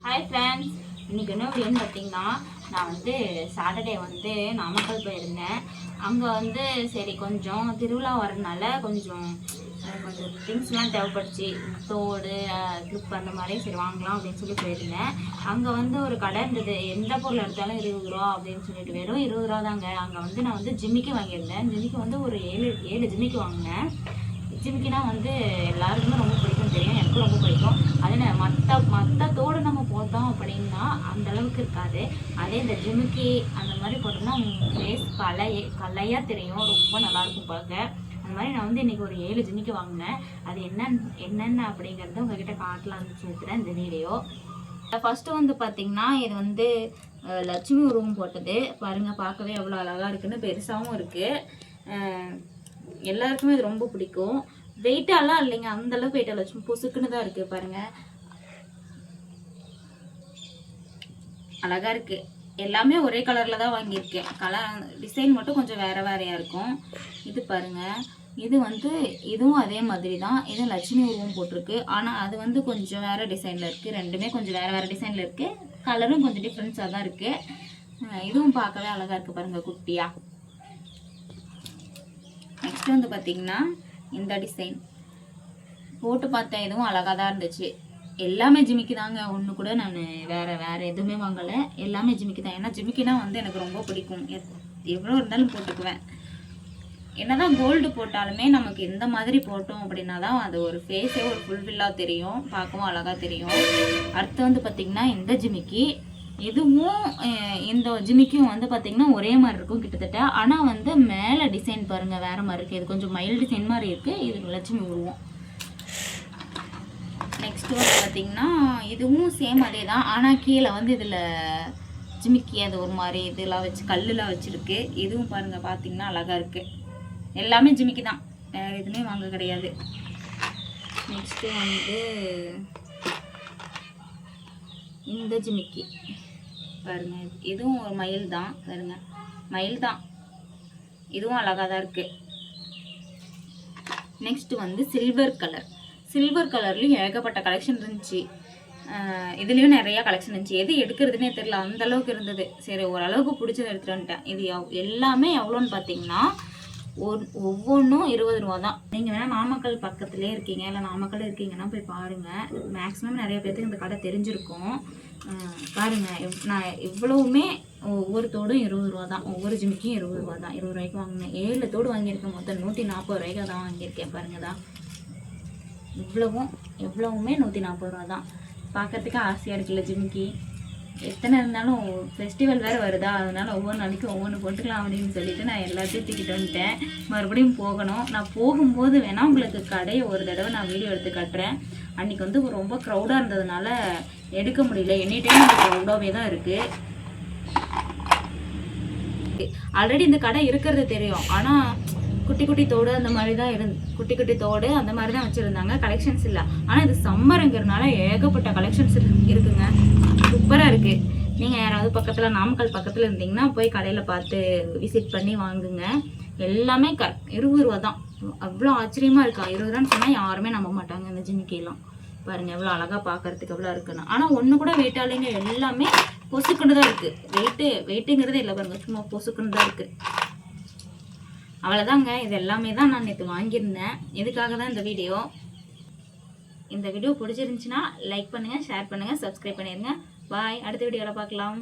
Hi friends, இன்றைக்கி என்ன வீடியோன்னு பார்த்தீங்கன்னா, நான் சாட்டர்டே நாமக்கல் போயிருந்தேன். அங்கே சரி கொஞ்சம் திருவிழா வரதுனால கொஞ்சம் திங்ஸ்லாம் தேவைப்பட்டுச்சு. தோடு, கிளிப் அந்த மாதிரி சரி வாங்கலாம் அப்படின்னு சொல்லி போயிருந்தேன். அங்கே ஒரு கடை இருந்தது. எந்த பொருள் எடுத்தாலும் 20 ரூபா அப்படின்னு சொல்லிட்டு வெறும் 20 ரூபா தாங்க. அங்கே நான் ஜிமிக்கி வாங்கியிருந்தேன். ஜிமிக்கி ஒரு ஏழு ஜிமிக்கி வாங்கினேன். ஜிமிக்கினா எல்லாருக்குமே ரொம்ப பிடிக்கும், தெரியும், எனக்கும் ரொம்ப பிடிக்கும். அதில் மற்ற தோடு நம்ம போட்டோம் அப்படின்னா அந்த அளவுக்கு இருக்காது. அதே இந்த ஜிமிக்கி அந்த மாதிரி போட்டோம்னா ஃபேஸ் கலையாக தெரியும், ரொம்ப நல்லாயிருக்கும் பார்க்க. அந்த மாதிரி நான் இன்றைக்கி ஒரு 7 ஜிமிக்கி வாங்கினேன். அது என்னென்ன அப்படிங்கிறத உங்ககிட்ட காட்டலாம்னு சொல்லிட்டுறேன் இந்த வீடியோ. ஃபஸ்ட்டு பார்த்திங்கன்னா இது லட்சுமி உருவம் போட்டது பாருங்கள். பார்க்கவே எவ்வளோ அழகாக இருக்குன்னு, பெருசாகவும் இருக்குது. எல்லாருக்குமே இது ரொம்ப பிடிக்கும். வெயிட்டாலாம் இல்லைங்க, அந்த அளவுக்கு வெயிட் இல்லை, சும்மா பொசுக்குன்னு தான் இருக்குது பாருங்கள். அழகாக இருக்குது. எல்லாமே ஒரே கலரில் தான் வாங்கியிருக்கேன். கலர் டிசைன் மட்டும் கொஞ்சம் வேறு வேறையாக இருக்கும். இது பாருங்கள், இது இதுவும் அதே மாதிரி தான். இதுவும் லட்சுமி உருவம் போட்டிருக்கு. ஆனால் அது கொஞ்சம் வேறு டிசைனில் இருக்குது. ரெண்டுமே கொஞ்சம் வேறு வேறு டிசைனில் இருக்குது. கலரும் கொஞ்சம் டிஃப்ரென்ஸாக தான் இருக்குது. இதுவும் பார்க்கவே அழகாக இருக்குது பாருங்கள், குட்டியாக. நெக்ஸ்ட் பார்த்திங்கன்னா இந்த டிசைன் போட்டு பார்த்தேன். இதுவும் அழகாக தான் இருந்துச்சு. எல்லாமே ஜிமிக்கி தாங்க. ஒன்று கூட நான் வேறு எதுவுமே வாங்கலை. எல்லாமே ஜிமிக்கி தான். ஏன்னா ஜிமிக்கினா எனக்கு ரொம்ப பிடிக்கும். எவ்வளோ இருந்தாலும் போட்டுக்குவேன். என்னதான் கோல்டு போட்டாலுமே நமக்கு இந்த மாதிரி போட்டோம் அப்படின்னா தான் அது ஒரு ஃபேஸே ஒரு ஃபுல்ஃபில்லாக தெரியும், பார்க்கவும் அழகாக தெரியும். அடுத்து பார்த்திங்கன்னா இந்த ஜிமிக்கி, இதுவும் இந்த ஜிமிக்கும் பார்த்திங்கன்னா ஒரே மாதிரி இருக்கும் கிட்டத்தட்ட. ஆனால் மேலே டிசைன் பாருங்கள் வேறு மாதிரி இருக்குது. இது கொஞ்சம் மைல்டு டிசைன் மாதிரி இருக்குது. இது லட்சுமி உருவம். நெக்ஸ்ட்டு பார்த்திங்கன்னா இதுவும் சேம் அதே தான். ஆனால் கீழே இதில் ஜிமிக்கி அது ஒரு மாதிரி இதெல்லாம் வச்சு கல்லுலாம் வச்சுருக்கு. இதுவும் பாருங்கள், பார்த்திங்கன்னா அழகாக இருக்குது. எல்லாமே ஜிமிக்கி தான், வேறு எதுவுமே வாங்க கிடையாது. நெக்ஸ்ட்டு இந்த ஜிமிக்கி பாருங்க, இதுவும் ஒரு மயில் தான் பாருங்க, மயில் தான். இதுவும் அழகாக தான் இருக்குது. நெக்ஸ்ட் சில்வர் கலர்லையும் ஏகப்பட்ட கலெக்ஷன் இருந்துச்சு. இதுலேயும் நிறையா கலெக்ஷன் இருந்துச்சு. எது எடுக்கிறதுனே தெரியல, அந்த அளவுக்கு இருந்தது. சரி, ஓரளவுக்கு பிடிச்சது எடுத்துகிட்டு வந்துட்டேன். இது எல்லாமே எவ்வளோன்னு பார்த்தீங்கன்னா ஒவ்வொன்றும் 20 ரூபா தான். நீங்கள் வேணால் நாமக்கல் பக்கத்துலேயே இருக்கீங்க, இல்லை நாமக்கல் இருக்கீங்கன்னா போய் பாருங்கள். மேக்ஸிமம் நிறைய பேருக்கு இந்த கடை தெரிஞ்சிருக்கும். பாருங்கள், நான் இவ்வளவுமே ஒவ்வொரு தோடும் 20 ரூபா தான். ஒவ்வொரு ஜிமிக்கும் 20 ரூபா தான். 20 ரூபாய்க்கு வாங்கினேன். 7 தோடு வாங்கியிருக்கேன். மொத்தம் 140 ரூபாய்க்கு தான் வாங்கியிருக்கேன். பாருங்கள் தான், எவ்வளவுமே 140 ரூபா தான். பார்க்கறதுக்கு ஆசையாக இருக்குல்ல ஜிமிக்கி. எத்தனை இருந்தாலும் ஃபெஸ்டிவல் வேறு வருதா, அதனால் ஒவ்வொரு நாளைக்கும் ஒவ்வொன்று போட்டுக்கலாம் அப்படின்னு சொல்லிட்டு நான் எல்லாத்தையும் தூக்கிட்டு வந்துட்டேன். மறுபடியும் போகணும். நான் போகும்போது வேணால் உங்களுக்கு கடையை ஒரு தடவை நான் வீடியோ எடுத்து காட்டுறேன். அன்றைக்கி ரொம்ப க்ரௌடாக இருந்ததுனால எடுக்க முடியல. எனி டைம் எனக்கு க்ரௌடாகவே தான் இருக்குது. ஆல்ரெடி இந்த கடை இருக்கிறது தெரியும், ஆனால் குட்டி குட்டி தோடு அந்த மாதிரி தான் குட்டி தோடு அந்த மாதிரி தான் வச்சுருந்தாங்க. கலெக்ஷன்ஸ் இல்லை. ஆனால் இது சம்மருங்கிறதுனால ஏகப்பட்ட கலெக்ஷன்ஸ் இருக்குங்க. சூப்பராக இருக்குது. நீங்கள் யாராவது பக்கத்தில் நாமக்கல் பக்கத்தில் இருந்தீங்கன்னா போய் கடையில் பார்த்து விசிட் பண்ணி வாங்குங்க. எல்லாமே 20 ரூபா தான். அவ்வளோ ஆச்சரியமாக இருக்கா. 20 ரூபான்னு சொன்னால் யாருமே நம்ப மாட்டாங்க. இந்த ஜிமிக்கிலாம் பாருங்கள் எவ்வளோ அழகாக பார்க்கறதுக்கு எவ்வளோ இருக்குன்னு. ஆனால் ஒன்று கூட வெயிட்டாலேங்க, எல்லாமே பொசுக்குன்னு தான் இருக்குது. வெயிட்டுங்கிறதே இல்லை பாருங்கள், சும்மா பொசுக்குன்னு தான் இருக்குது. அவ்வளோதாங்க. இது எல்லாமே தான் நான் நேற்று வாங்கியிருந்தேன். இதுக்காக தான் இந்த வீடியோ. இந்த வீடியோ பிடிச்சிருந்துச்சுன்னா லைக் பண்ணுங்கள், ஷேர் பண்ணுங்கள், சப்ஸ்கிரைப் பண்ணிடுங்க. பாய். அடுத்த வீடியோவில் பார்க்கலாம்.